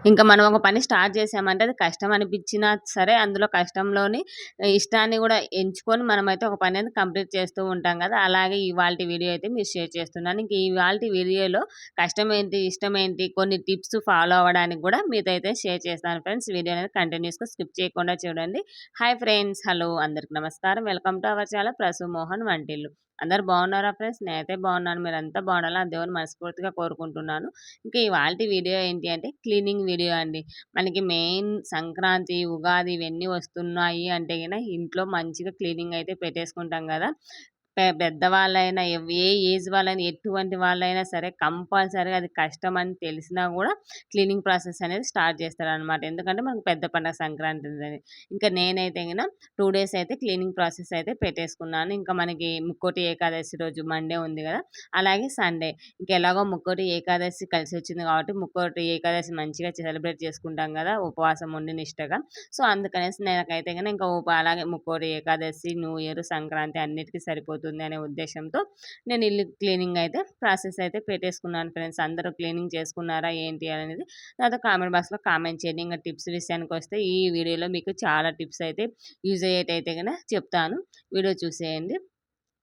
ఇంకా మనం ఒక పని స్టార్ట్ చేసామంటే అది కష్టం అనిపించినా సరే, అందులో కష్టంలోని ఇష్టాన్ని కూడా ఎంచుకొని మనమైతే ఒక పని అనేది కంప్లీట్ చేస్తూ ఉంటాం కదా! అలాగే ఇవాల్టి వీడియో అయితే మీకు షేర్ చేస్తున్నాను. ఇంక ఇవాల్టి వీడియోలో కష్టం ఏంటి, ఇష్టం ఏంటి, కొన్ని టిప్స్ ఫాలో అవ్వడానికి కూడా మీతో అయితే షేర్ చేస్తాను ఫ్రెండ్స్. వీడియో అనేది కంటిన్యూస్‌గా స్కిప్ చేయకుండా చూడండి. హాయ్ ఫ్రెండ్స్, హలో అందరికి నమస్కారం. Welcome to our channel Prasu Mohan వంటిల్లు. అందరూ బాగున్నారా ఫ్రెండ్స్? నేనైతే బాగున్నాను. మీరంతా బాగుండాలని ఆ దేవుని మనస్ఫూర్తిగా కోరుకుంటున్నాను. ఇంకా ఇవాల్టి వీడియో ఏంటి అంటే క్లీనింగ్ వీడియో అండి. మనకి మెయిన్ సంక్రాంతి, ఉగాది ఇవన్నీ వస్తున్నాయి అంటే గిన ఇంట్లో మంచిగా క్లీనింగ్ అయితే పెట్టేసుకుంటాం గదా! పెద్దవాళ్ళైనా ఏ ఏజ్ వాళ్ళైనా ఎటువంటి వాళ్ళైనా సరే కంపల్సరీగా అది కష్టం అని తెలిసినా గూడా క్లీనింగ్ ప్రాసెస్ అనేది స్టార్ట్ చేస్తారనమాట. ఎందుకంటే మనకు పెద్ద పండగ సంక్రాంతి ఉందని. ఇంకా నేనైతే గిన 2 డేస్ అయితే క్లీనింగ్ ప్రాసెస్ అయితే పెట్టేసుకున్నాను. ఇంకా మనకి ముక్కోటి ఏకాదశి రోజు మండే ఉంది గదా! అలాగే సండే. ఇంకెలాగో ముక్కోటి ఏకాదశి కలిసొచ్చింది కాబట్టి, ముక్కోటి ఏకాదశి మంచిగా సెలబ్రేట్ చేసుకుంటాం గదా! ఉపవాసం ఉండి నిష్టగా. సో, అందుకనేసి నాకైతే గన ఇంకా అలాగే ముక్కోటి ఏకాదశి, న్యూ ఇయర్, సంక్రాంతి అన్నిటికి సరిపోతుంది అనే ఉద్దేశ్యంతో నేను ఇల్లు క్లీనింగ్ అయితే ప్రాసెస్ అయితే పెట్టేసుకున్నాను ఫ్రెండ్స్. అందరూ క్లీనింగ్ చేసుకున్నారా ఏంటి అనేది నాతో కామెంట్ బాక్స్‌లో కామెంట్ చేయండి. ఇంక టిప్స్ విషయానికొస్తే ఈ వీడియోలో మీకు చాలా టిప్స్ అయితే యూజ్ అయ్యేటైతే గన చెప్తాను. వీడియో చూసేయండి.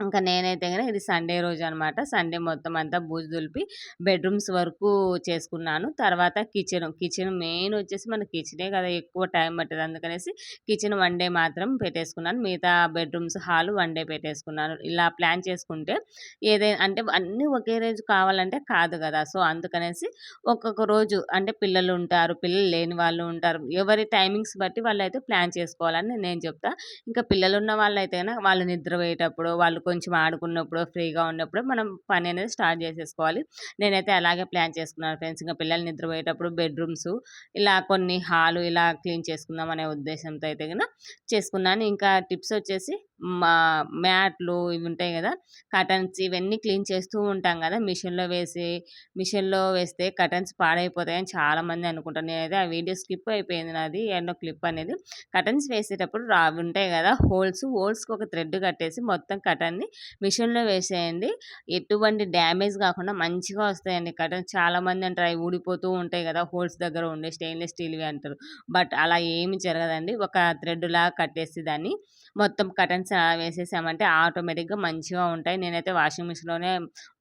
ఇంకా నేనైతే గన ఇది సండే రోజనమాట. సండే మొత్తం అంతా బూజు దులిపి బెడ్‌రూమ్స్ వరకు చేసుకున్నాను. తర్వాత కిచెన్ మెయిన్ వచ్చేసి మన కిచెనే కదా ఎక్కువ టైం పట్టేది. అందుకనేసి కిచెన్ వన్ డే మాత్రం పెట్టేసుకున్నాను. మిగతా బెడ్‌రూమ్స్, హాలు వన్ డే పెట్టేసుకున్నాను. ఇలా ప్లాన్ చేసుకుంటే అంటే అన్నీ ఒకే రోజు కావాలంటే కాదు గదా! సో, అందుకనేసి ఒక్కొక్క రోజు అంటే పిల్లలుంటారు, పిల్లలు లేని వాళ్ళు ఉంటారు. ఎవరి టైమింగ్స్ బట్టి వాళ్ళైతే ప్లాన్ చేసుకోవాలని నేను చెప్తా. ఇంకా పిల్లలున్న వాళ్ళైతే గనక వాళ్ళు నిద్రపోయేటప్పుడు, వాళ్ళు కొంచెం ఆడుకున్నప్పుడు, ఫ్రీగా ఉన్నప్పుడు మనం పని అనేది స్టార్ట్ చేసేసుకోవాలి. నేనైతే అలాగే ప్లాన్ చేసుకున్నాను ఫ్రెండ్స్. ఇంక పిల్లలు నిద్రపోయేటప్పుడు బెడ్‌రూమ్సు, ఇలా కొన్ని హాలు ఇలా క్లీన్ చేసుకుందాం అనే ఉద్దేశంతో అయితే గన చేసుకున్నాను. ఇంకా టిప్స్ వచ్చేసి మా మ్యాట్లు ఇవి ఉంటాయి గదా! కర్టన్స్ ఇవన్నీ క్లీన్ చేస్తూ ఉంటాం గదా! మిషన్‌లో వేస్తే కర్టన్స్ పాడైపోతాయని చాలామంది అనుకుంటారు. నేనైతే ఆ వీడియో స్కిప్ అయిపోయింది నాది ఎండో క్లిప్ అనేది. కర్టన్స్ వేసేటప్పుడు అవి ఉంటాయి గదా! హోల్స్‌కి ఒక థ్రెడ్ కట్టేసి మొత్తం కర్టన్‌ని మిషన్‌లో వేసేయండి. ఎటువంటి డ్యామేజ్ గాకుండా మంచిగా వస్తాయండి కర్టన్స్. చాలామంది అంటారు అవి ఊడిపోతూ ఉంటాయి గదా! హోల్స్ దగ్గర ఉండే స్టెయిన్‌లెస్ స్టీల్‌వి అంటారు. బట్ అలా ఏమి జరగదండి. ఒక థ్రెడ్‌లాగా కట్టేసి దాన్ని మొత్తం కర్టన్స్ అలా వేసేసామంటే ఆటోమేటిక్‌గా మంచిగా ఉంటాయి. నేనైతే వాషింగ్ మిషన్‌లోనే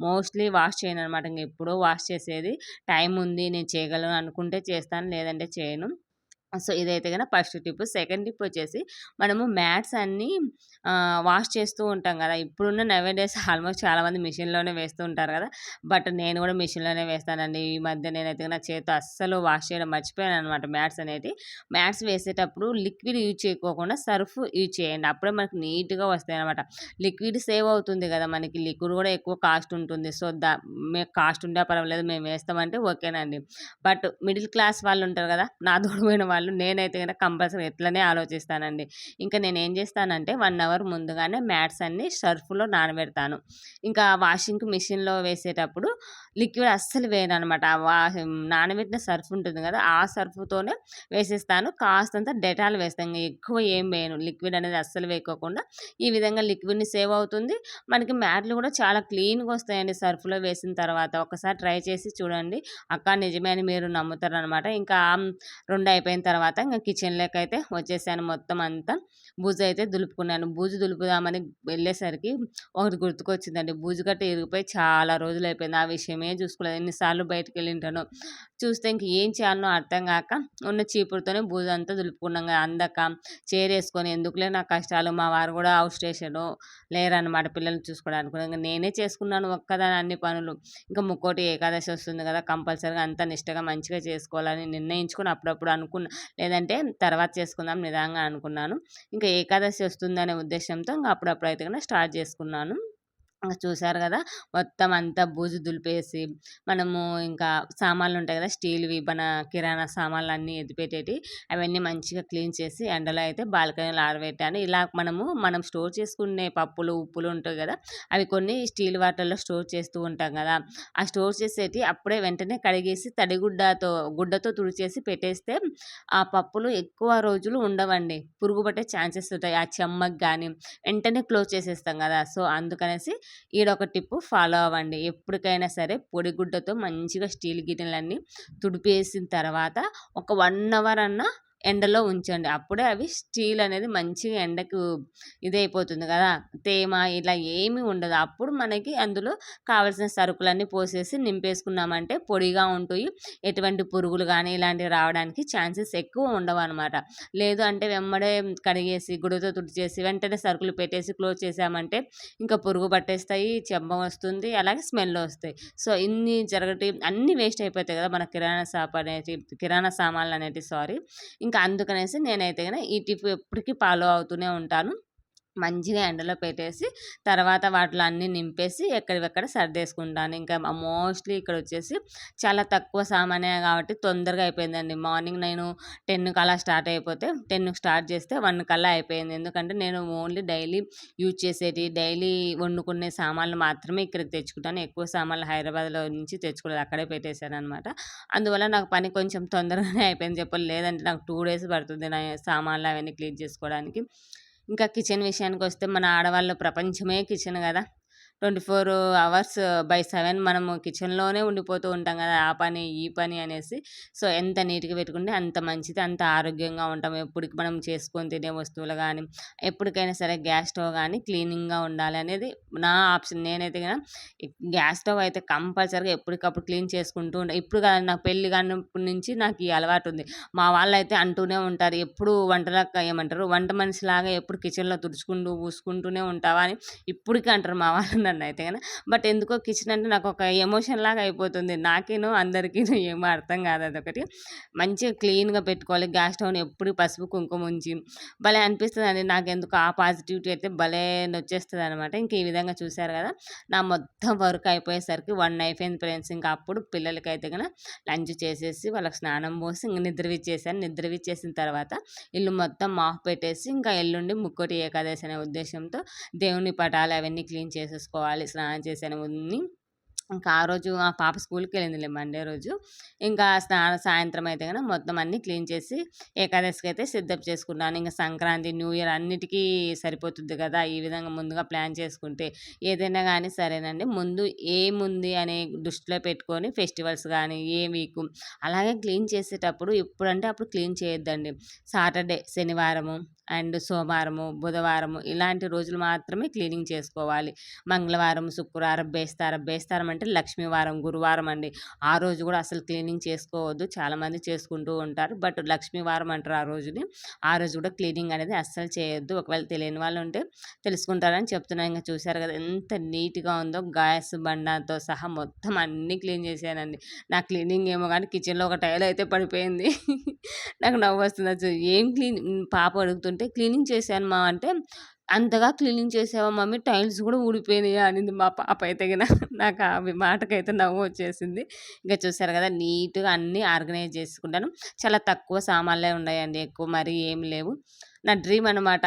మోస్ట్‌లీ వాష్ చేయననమాట. ఇంక ఎప్పుడో వాష్ చేసేది. టైం ఉంది నేను చేయగలను అనుకుంటే చేస్తాను. లేదంటే చేయను. సో, ఇదైతే గన ఫస్ట్ టిప్. సెకండ్ టిప్ వచ్చేసి మనము మ్యాట్స్ అన్నీ వాష్ చేస్తూ ఉంటాం గదా! ఇప్పుడున్న నౌ ఏ డేస్ ఆల్మోస్ట్ చాలామంది మిషన్‌లోనే వేస్తూ ఉంటారు గదా! బట్ నేను గూడా మిషన్‌లోనే వేస్తానండి. ఈ మధ్య నేనైతే గన చేత్తో అస్సలు వాష్ చేయడం మర్చిపోయాననమాట మ్యాట్స్ అనేటియి. మ్యాట్స్ వేసేటప్పుడు లిక్విడ్ యూజ్ చేయకోకుండా సర్ఫ్ యూజ్ చేయండి. అప్పుడే మనకు నీట్‌గా వస్తాయనమాట. లిక్విడ్ సేవ్ అవుతుంది గదా! మనకి లిక్విడ్ గూడా ఎక్కువ కాస్ట్ ఉంటుంది. సో, మీకు కాస్ట్ ఉన్నా పర్వాలేదు మేము వేస్తామంటే ఓకేనండి. బట్ మిడిల్ క్లాస్ వాళ్ళుంటారు గదా! నా తోడుపోయిన వాళ్ళు నేనైతే గనక కంపల్సరీ ఇట్లనే ఆలోచిస్తానండి. ఇంకా నేనేం జేస్తానంటే 1 అవర్ ముందుగానే మ్యాట్స్ అన్నీ సర్ఫ్‌లో నానబెడతాను. ఇంకా వాషింగ్‌కి మిషన్‌లో వేసేటప్పుడు లిక్విడ్ అస్సలు వేయననమాట. నానబెట్టిన సర్ఫ్ ఉంటుంది గదా! ఆ సర్ఫ్‌తోనే వేసేస్తాను. కాస్తంత డెటాల్ వేస్తాను. ఇంగ ఎక్కువ ఏం వేయను. లిక్విడ్ అనేది అస్సలు వేయకోకుండా ఈ విధంగా లిక్విడ్‌ని సేవ్ అవుతుంది. మనకి మ్యాట్లు గూడా చాలా క్లీన్‌గా వస్తాయండి సర్ఫ్‌లో వేసిన తర్వాత. ఒకసారి ట్రై చేసి చూడండి. అక్క నిజమే అని మీరు నమ్ముతారనమాట. ఇంకా 2 అయిపోయిన తర్వాత ఇంక కిచెన్‌లోకైతే వచ్చేసాను మొత్తం అంతా. బూజయితే దులుపుకున్నాను. బూజు దులుపుదామని వెళ్ళేసరికి ఒకటి గుర్తుకొచ్చిందండి. బూజు గట్ట ఇరిగిపోయి చాలా రోజులయిపోయింది. ఆ విషయమే చూసుకోలేదు. ఎన్ని సార్లు బయటికెళ్ళింటానో. చూస్తే ఇంక ఏం చేయాలనో అర్థం గాక ఉన్న చీపురుతోనే బూజంతా దులుపుకున్నాం. అందక చైరేసుకొని ఎందుకులే నా కష్టాలు మా వారు గూడా హౌస్ స్టేషను లేరనమాట పిల్లల్ని చూసుకోవడానికి. ఇంక నేనే చేసుకున్నాను ఒక్కదాన్ని అన్ని పనులు. ఇంకా ముక్కోటి ఏకాదశి వస్తుంది కదా! కంపల్సరీగా అంతా నిష్టగా మంచిగా చేసుకోవాలని నిర్ణయించుకొని అప్పుడప్పుడు అనుకున్నా. లేదంటే తర్వాత చేసుకుందాం నిదానంగా అనుకున్నాను. ఇంకా ఏకాదశి వస్తుందనే ఉద్దేశ్యంతో ఇంక అప్పుడప్పుడైతే గన స్టార్ట్ చేసుకున్నాను. చూసారు గదా! మొత్తం అంతా బూజు దులిపేసి, మనము ఇంకా సామాన్లుంటాయి గదా! స్టీల్‌వి మన కిరాణా సామాన్లన్నీ ఎత్తిపెట్టేటియి, అవన్నీ మంచిగా క్లీన్ చేసి ఎండలో అయితే బాల్కనీలో ఆరబెట్టాను. ఇలా మనం స్టోర్ చేసుకునే పప్పులు, ఉప్పులు ఉంటాయి గదా! అవి కొన్ని స్టీల్ వాటిల్లో స్టోర్ చేస్తూ ఉంటాం గదా! ఆ స్టోర్ చేసేటియి అప్పుడే వెంటనే కడిగేసి గుడ్డతో తుడిచేసి పెట్టేస్తే, ఆ పప్పులు ఎక్కువ రోజులు ఉండవండి. పురుగు పట్టే ఛాన్సెస్ ఉంటాయి. ఆ చెమ్మకి గాని వెంటనే క్లోజ్ చేసేస్తాం గదా! సో, అందుకనేసి ఈడొక టిప్పు ఫాలో అవ్వండి. ఎప్పటికైనా సరే పొడిగుడ్డతో మంచిగా స్టీల్ గిన్నెలన్నీ తుడిపేసిన తర్వాత ఒక 1 అవర్ అన్నా ఎండలో ఉంచండి. అప్పుడే అవి స్టీల్ అనేది మంచిగా ఎండకు ఇదైపోతుంది కదా! తేమ ఇలా ఏమీ ఉండదు. అప్పుడు మనకి అందులో కావాల్సిన సరుకులన్నీ పోసేసి నింపేసుకున్నామంటే పొడిగా ఉంటయి. ఎటువంటి పురుగులు గానీ ఇలాంటివి రావడానికి ఛాన్సెస్ ఎక్కువ ఉండవనమాట. లేదు అంటే వెంబడే కడిగేసి గుడ్డతో తుడిచేసి వెంటనే సరుకులు పెట్టేసి క్లోజ్ చేసామంటే ఇంకా పురుగు పట్టేస్తాయి, చెమ్మ వస్తుంది, అలాగే స్మెల్ వస్తాయి. సో, ఇన్ని జరగటి అన్నీ వేస్ట్ అయిపోతాయి కదా! మన కిరాణా సామాన్లనేటివి ఇంకా అందుకనేసి నేనైతే గన ఈ టిప్ ఎప్పటికి ఫాలో అవుతూనే ఉంటాను. మంచిగా ఎండలో పెట్టేసి తర్వాత వాటిలో అన్నీ నింపేసి ఎక్కడివక్కడ సర్దేసుకుంటాను. ఇంకా మోస్ట్‌లీ ఇక్కడొచ్చేసి చాలా తక్కువ సామానే కాబట్టి తొందరగా అయిపోయిందండి. మార్నింగ్ నేను 10కి అలా స్టార్ట్ అయిపోతే 10కి స్టార్ట్ చేస్తే 1 కల్లా అయిపోయింది. ఎందుకంటే నేను ఓన్లీ డైలీ యూజ్ చేసేటి, డైలీ వండుకునే సామాన్లు మాత్రమే ఇక్కడికి తెచ్చుకుంటాను. ఎక్కువ సామాన్లు హైదరాబాద్‌లో నుంచి తెచ్చుకోలేదు. అక్కడే పెట్టేశాననమాట. అందువల్ల నాకు పని కొంచెం తొందరగానే అయిపోయింది చెప్పాలి. లేదంటే నాకు 2 డేస్ పడుతుంది నా సామాన్లు అవన్నీ క్లీన్ చేసుకోవడానికి. ఇంకా కిచెన్ విషయానికొస్తే మన ఆడవాళ్ళ ప్రపంచమే కిచెన్ గదా! 24 అవర్స్ బై 7 మనము కిచెన్‌లోనే ఉండిపోతూ ఉంటాం గదా! ఆ పని, ఈ పని అనేసి. సో, ఎంత నీట్‌గా పెట్టుకుంటే అంత మంచిది. అంత ఆరోగ్యంగా ఉంటాం. ఎప్పటికి మనం చేసుకొని తినే వస్తువులు గానీ, ఎప్పటికైనా సరే గ్యాస్ స్టవ్ గానీ క్లీనింగ్‌గా ఉండాలి అనేది నా ఆప్షన్. నేనైతే గన గ్యాస్ స్టవ్ అయితే కంపల్సరీగా ఎప్పటికప్పుడు క్లీన్ చేసుకుంటూ ఇప్పుడు కాదు నాకు పెళ్లి కానప్పటి నుంచి నాకు ఈ అలవాటుంది. మా వాళ్ళైతే అంటూనే ఉంటారు. ఎప్పుడు ఏమంటారు వంట మనిషిలాగా ఎప్పుడు కిచెన్‌లో తుడుచుకుంటూ, పూసుకుంటూనే ఉంటావా అని ఇప్పటికి అంటారు మా వాళ్ళు నన్నైతే గన. బట్ ఎందుకో కిచెన్ అంటే నాకొక ఎమోషన్ లాగా అయిపోతుంది. నాకేను అందరికీను ఏమో అర్థం కాదు అదొకటి. మంచిగా క్లీన్‌గా పెట్టుకోవాలి. గ్యాస్ స్టవ్‌ని ఎప్పుడు పసుపు, కుంకుమ ఉంచి భలే అనిపిస్తదండి. నాకెందుకో ఆ పాజిటివిటీ అయితే భలే నొచ్చేస్తదనమాట. ఇంక ఈ విధంగా చూసారు గదా! నా మొత్తం వర్క్ అయిపోయేసరికి 1 అయిపోయింది ఫ్రెండ్స్. ఇంక అప్పుడు పిల్లలకైతే గన లంచ్ చేసేసి వాళ్ళకి స్నానం పోసి ఇంక నిద్రవిచ్చేసాను. నిద్రవిచ్చేసిన తర్వాత ఇల్లు మొత్తం మాప్ పెట్టేసి ఇంకా ఎల్లుండి ముక్కోటి ఏకాదశి అనే ఉద్దేశంతో దేవుని పటాలు అవన్నీ క్లీన్ చేసేసుకోవాలి. స్నానం చేశానవన్నీ ఇంకా ఆ రోజు ఆ పాప స్కూల్‌కెళ్ళిందిలే మండే రోజు. ఇంకా సాయంత్రం అయితే గన మొత్తం అన్నీ క్లీన్ చేసి ఏకాదశికైతే సిద్ధం చేసుకున్నాను. ఇంక సంక్రాంతి, న్యూ ఇయర్ అన్నిటికీ సరిపోతుంది గదా! ఈ విధంగా ముందుగా ప్లాన్ చేసుకుంటే ఏదైనా గానీ సరేనండి. ముందు ఏముంది అనే దృష్టిలో పెట్టుకొని ఫెస్టివల్స్ గానీ, ఏ వీకు అలాగే క్లీన్ చేసేటప్పుడు ఎప్పుడంటే అప్పుడు క్లీన్ చేయొద్దండి. సాటర్‌డే, శనివారము అండ్ సోమవారము, బుధవారము ఇలాంటి రోజులు మాత్రమే క్లీనింగ్ చేసుకోవాలి. మంగళవారం, శుక్రవారం, బేస్తారం అంటే లక్ష్మీవారం, గురువారం అండి. ఆ రోజు గూడా అసలు క్లీనింగ్ చేసుకోవద్దు. చాలామంది చేసుకుంటూ ఉంటారు. బట్ లక్ష్మీవారం అంటారు ఆ రోజుని. ఆ రోజు గూడా క్లీనింగ్ అనేది అస్సలు చేయొద్దు. ఒకవేళ తెలియని వాళ్ళు ఉంటే తెలుసుకుంటారని చెప్తున్నాను. ఇంక చూసారు గదా! ఎంత నీట్‌గా ఉందో గ్యాస్ బండతో సహా మొత్తం అన్నీ క్లీన్ చేశానండి. నా క్లీనింగ్ ఏమో గానీ కిచెన్‌లో ఒక టైల్ అయితే పడిపోయింది. నాకు నవ్వొస్తుంది. అసలు ఏం పాప అడుగుతుంటే క్లీనింగ్ చేశాను మా అంటే అంతగా క్లీనింగ్ చేసావా మమ్మీ టైల్స్ కూడా ఊడిపోయినాయా అనింది మా పాప అయితే గిన. నాకు ఆ మాటకైతే నవ్వు వచ్చేసింది. ఇంకా చూసారు కదా నీట్‌గా అన్నీ ఆర్గనైజ్ చేసుకుంటాను. చాలా తక్కువ సామాన్లే ఉన్నాయండి. ఎక్కువ మరీ ఏం లేవు. నా డ్రీమ్ అనమాట.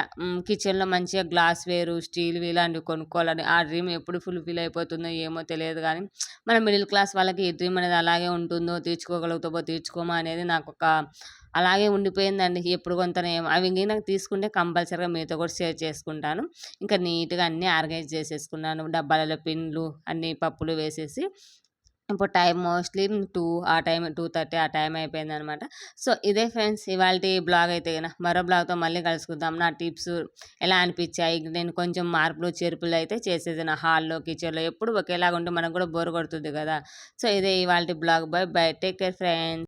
కిచెన్‌లో మంచిగా గ్లాస్‌వేరు, స్టీల్‌వి ఇలాంటివి కొనుక్కోవాలని. ఆ డ్రీమ్ ఎప్పుడు ఫుల్‌ఫిల్ అయిపోతుందో ఏమో తెలియదు గానీ, మన మిడిల్ క్లాస్ వాళ్ళకి ఈ డ్రీమ్ అనేది అలాగే ఉంటుందో, తీర్చుకోగలుగుతామో, తీర్చుకోమో అనేది నాకొక అలాగే ఉండిపోయిందండి. ఎప్పుడు కొంతనో ఏమో అవి గినక తీసుకుంటే కంపల్సరీగా మీతో కూడా షేర్ చేసుకుంటాను. ఇంకా నీట్‌గా అన్నీ ఆర్గనైజ్ చేసేసుకున్నాను. డబ్బాలలో పిండ్లు అన్నీ పప్పులు వేసేసి ఇప్పుడు టైం మోస్ట్‌లీ 2 ఆ టైం 2:30 ఆ టైం అయిపోయిందనమాట. సో, ఇదే ఫ్రెండ్స్ ఇవాల్టి బ్లాగ్ అయితే గన. మరో బ్లాగ్‌తో మళ్ళీ కలుసుకుందాం. నా టిప్స్ ఎలా అనిపించాయి, నేను కొంచెం మార్పులు, చేర్పులు అయితే చేసేసాను. హాల్‌లో, కిచెన్‌లో ఎప్పుడు ఒకేలాగా ఉంటే మనకు కూడా బోర్ కొడుతుంది కదా! సో, ఇదే ఇవాల్టి blog. By by. Take care friends.